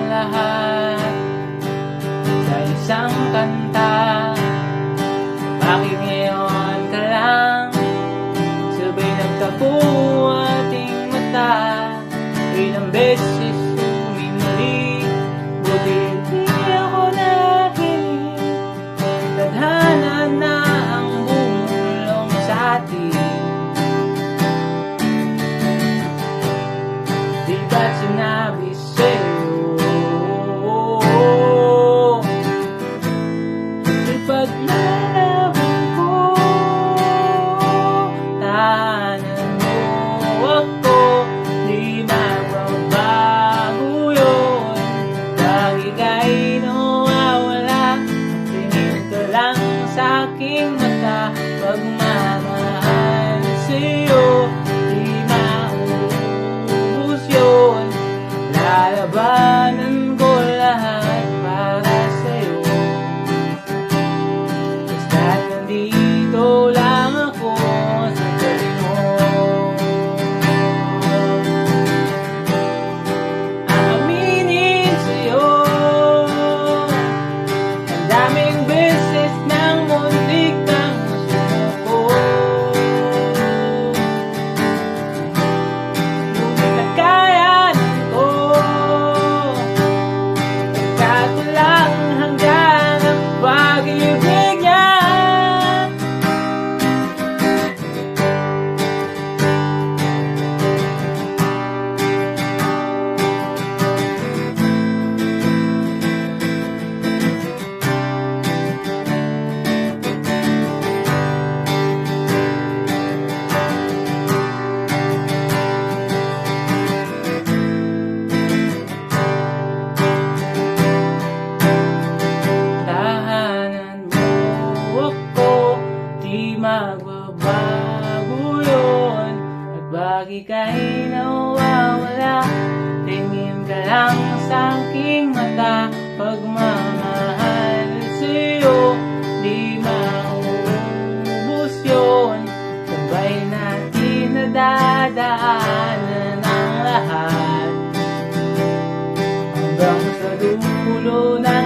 lahat sa isang kanta. Bakit ngayon ka lang sabay nagtapo ating mata? Ilang beses uminuli, buti di ako nakinig. Tadhana na ang bumulong sa atin. Di ba't sinabi sa'yo ipaglalabang ko? Tahanan mo ako, di magbabago yun. Lagi ka'y nawawala, tingin ka lang sa aking mata. Pagmamahal sa'yo, di maubos yun. Lalabanan ko lahat para sa'yo. Basta't nandito lang ako sa tabi mo. Aaminin sa'yo, ang daming beses nang muntik kang sumuko. Ngunit nakayanan ko, nagkatulang hanggang ang pag-ibig niya. Tahanan mo ako, di magbabago yun. At bakit ka'y nawawala, tingin ka lang sa aking mata. Pagmamahal sa'yo, di maubos yun. Sabay natin nadadaanan ang lahat hanggang sa dulo ng